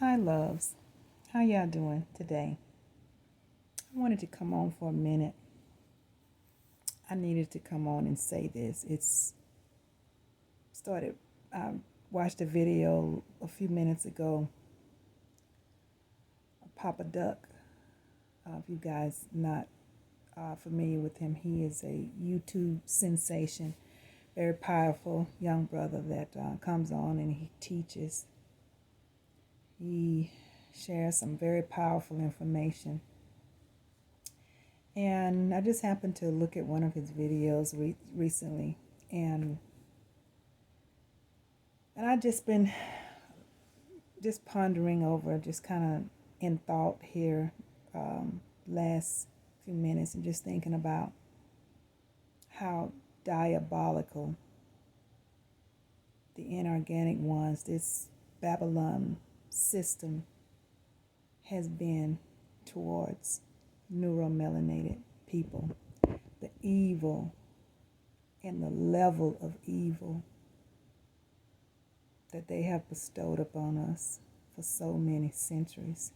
Hi, loves. How y'all doing today? I wanted to come on for a minute. I needed to come on and say this. I watched a video a few minutes ago of Papa Duck. If you guys not familiar with him, he is a YouTube sensation, very powerful young brother that comes on and he teaches. He shares some very powerful information. And I just happened to look at one of his videos recently, and I just been just pondering over, just kind of in thought here, last few minutes, and just thinking about how diabolical the inorganic ones, this Babylon system, has been towards neuromelanated people. The evil and the level of evil that they have bestowed upon us for so many centuries.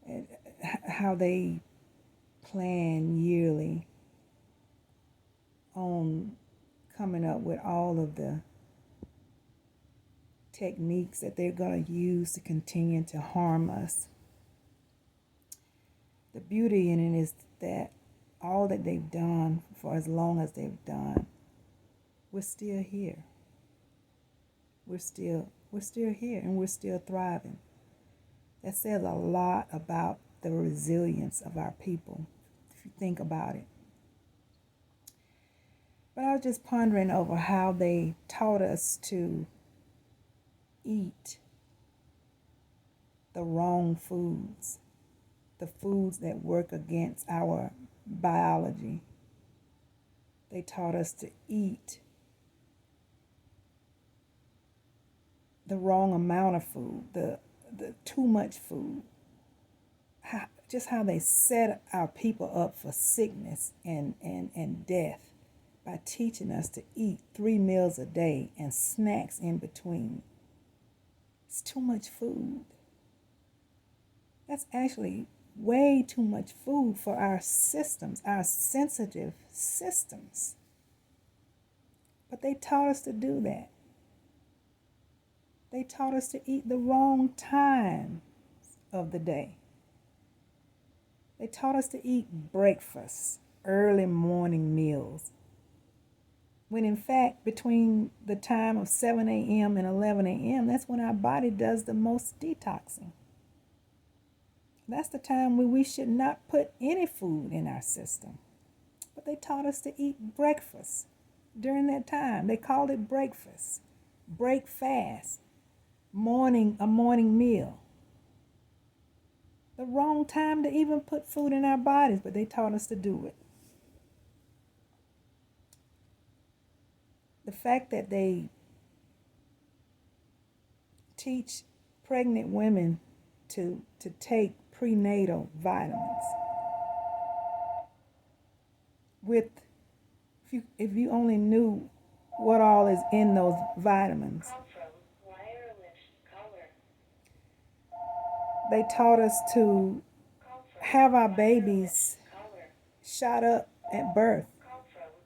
And how they plan yearly on coming up with all of the techniques that they're going to use to continue to harm us. The beauty in it is that all that they've done for as long as they've done, we're still here. We're still here, and we're still thriving. That says a lot about the resilience of our people, if you think about it. But I was just pondering over how they taught us to eat the wrong foods, the foods that work against our biology. They taught us to eat the wrong amount of food, the too much food. Just how they set our people up for sickness and death by teaching us to eat 3 meals a day and snacks in between. It's too much food. That's actually way too much food for our systems, our sensitive systems. But they taught us to do that. They taught us to eat the wrong time of the day. They taught us to eat breakfast, early morning meals, when in fact between the time of 7 a.m. and 11 a.m., that's when our body does the most detoxing. That's the time when we should not put any food in our system. But they taught us to eat breakfast during that time. They called it breakfast, break fast, a morning meal. The wrong time to even put food in our bodies, but they taught us to do it. The fact that they teach pregnant women to take prenatal vitamins with, if you only knew what all is in those vitamins. They taught us to have our babies shot up at birth.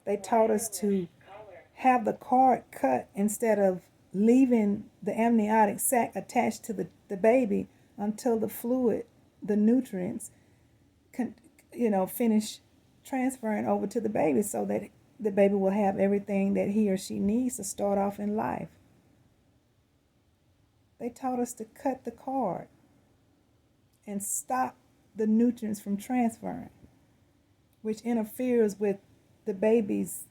They taught us to have the cord cut instead of leaving the amniotic sac attached to the baby until the fluid, the nutrients, finish transferring over to the baby so that the baby will have everything that he or she needs to start off in life. They taught us to cut the cord and stop the nutrients from transferring, which interferes with the baby's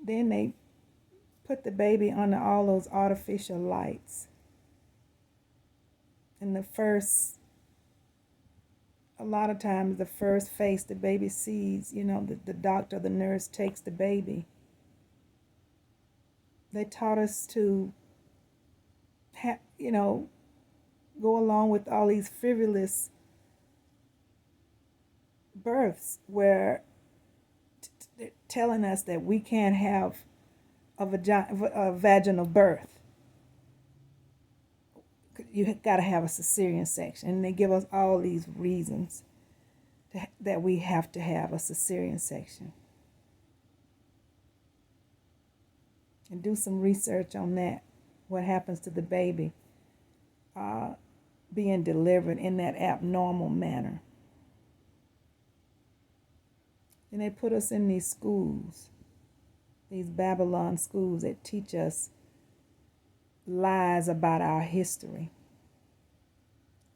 Then they put the baby under all those artificial lights. And a lot of times the first face the baby sees, the doctor, the nurse takes the baby. They taught us to, go along with all these frivolous births where telling us that we can't have a vaginal birth. You got to have a cesarean section, and they give us all these reasons that we have to have a cesarean section. And do some research on that. What happens to the baby being delivered in that abnormal manner? And they put us in these schools, these Babylon schools that teach us lies about our history,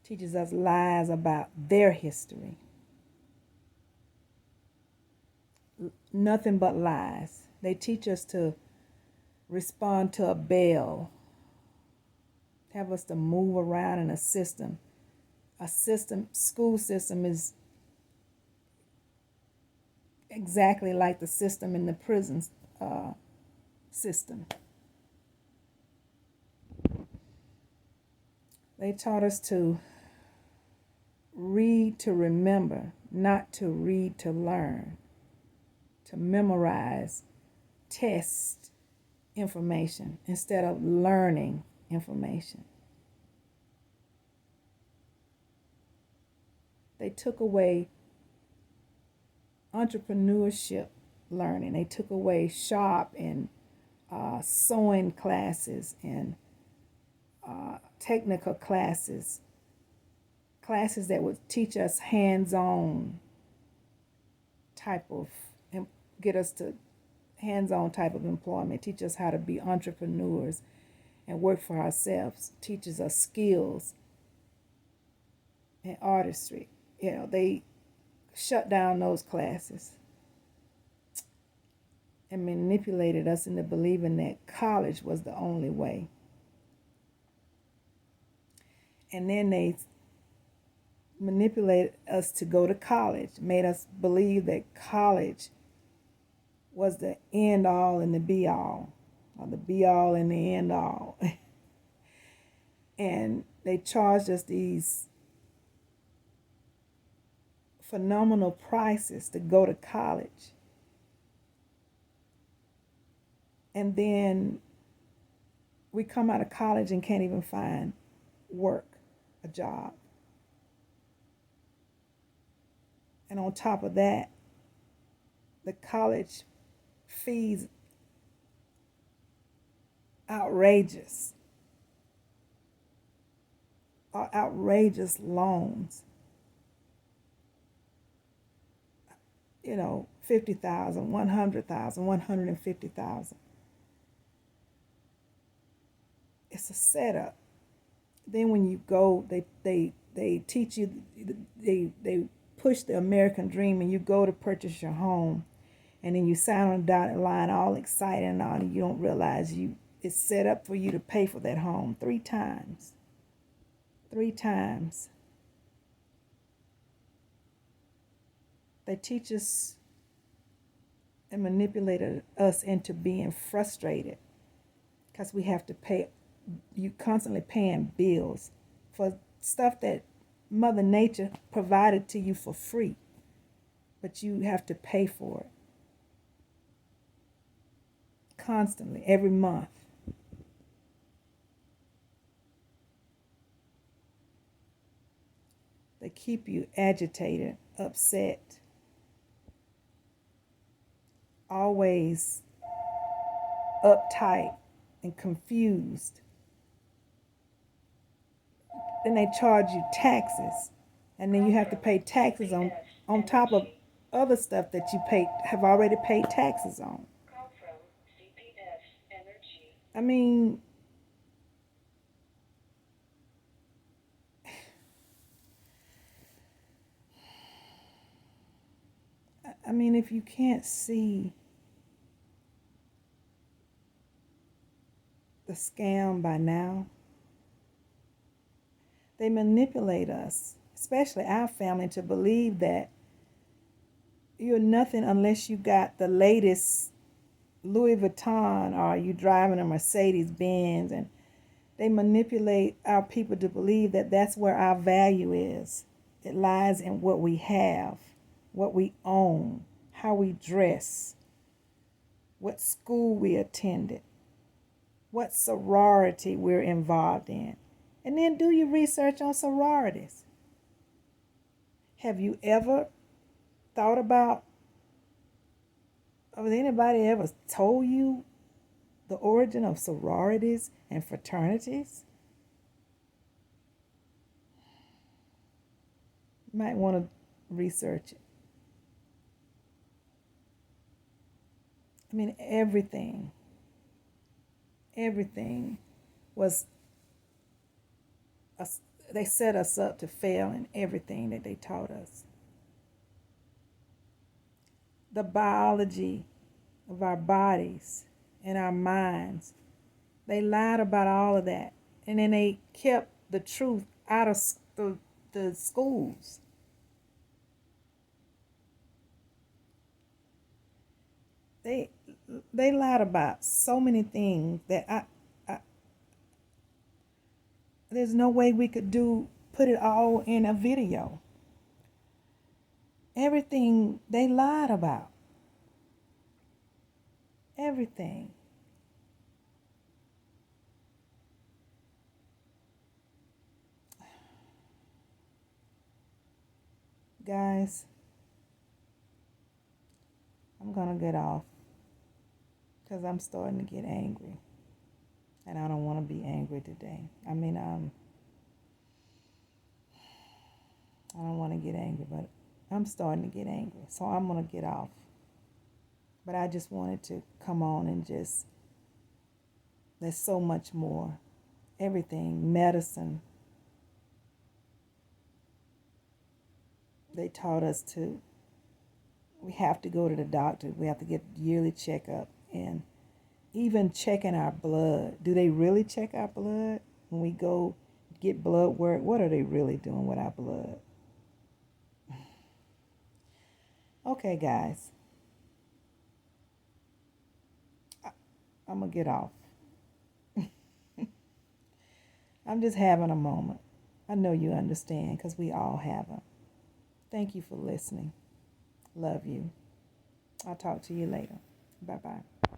teaches us lies about their history. Nothing but lies. They teach us to respond to a bell, have us to move around in a system. School system is exactly like the system in the prison system. They taught us to read to remember, not to read to learn, to memorize, test information instead of learning information. They took away entrepreneurship learning. They took away shop and sewing classes and technical classes that would teach us hands-on type of, get us to hands-on type of employment, teach us how to be entrepreneurs and work for ourselves, teaches us skills and artistry. They shut down those classes and manipulated us into believing that college was the only way. And then they manipulated us to go to college, made us believe that college was the end all and the be all, or the be all and the end all. And they charged us these phenomenal prices to go to college. And then we come out of college and can't even find work, a job. And on top of that, the college fees outrageous loans. $50,000, $100,000, $150,000. It's a setup. Then when you go, they teach you, they push the American dream, and you go to purchase your home, and then you sign on a dotted line all excited and all, and you don't realize it's set up for you to pay for that home 3 times. 3 times. They teach us and manipulated us into being frustrated because we have to pay. You constantly paying bills for stuff that Mother Nature provided to you for free, but you have to pay for it constantly, every month. They keep you agitated, upset, always uptight and confused. Then they charge you taxes, and then you have to pay taxes on top of other stuff that you have already paid taxes on. I mean, if you can't see the scam by now, they manipulate us, especially our family, to believe that you're nothing unless you got the latest Louis Vuitton or you driving a Mercedes Benz, and they manipulate our people to believe that that's where our value is. It lies in what we have, what we own, how we dress, what school we attended, what sorority we're involved in. And then do your research on sororities. Have you ever thought about, has anybody ever told you the origin of sororities and fraternities? You might want to research it. I mean, everything was, they set us up to fail in everything that they taught us. The biology of our bodies and our minds, they lied about all of that. And then they kept the truth out of the schools. They lied about so many things that there's no way we could put it all in a video. Everything they lied about. Everything. Guys, I'm going to get off because I'm starting to get angry. And I don't want to be angry today. I mean, I don't want to get angry, but I'm starting to get angry. So I'm going to get off. But I just wanted to come on and just, there's so much more. Everything, medicine. They taught us we have to go to the doctor. We have to get yearly checkup. And even checking our blood. Do they really check our blood? When we go get blood work, what are they really doing with our blood? Okay, guys. I'm going to get off. I'm just having a moment. I know you understand because we all have them. Thank you for listening. Love you. I'll talk to you later. Bye-bye.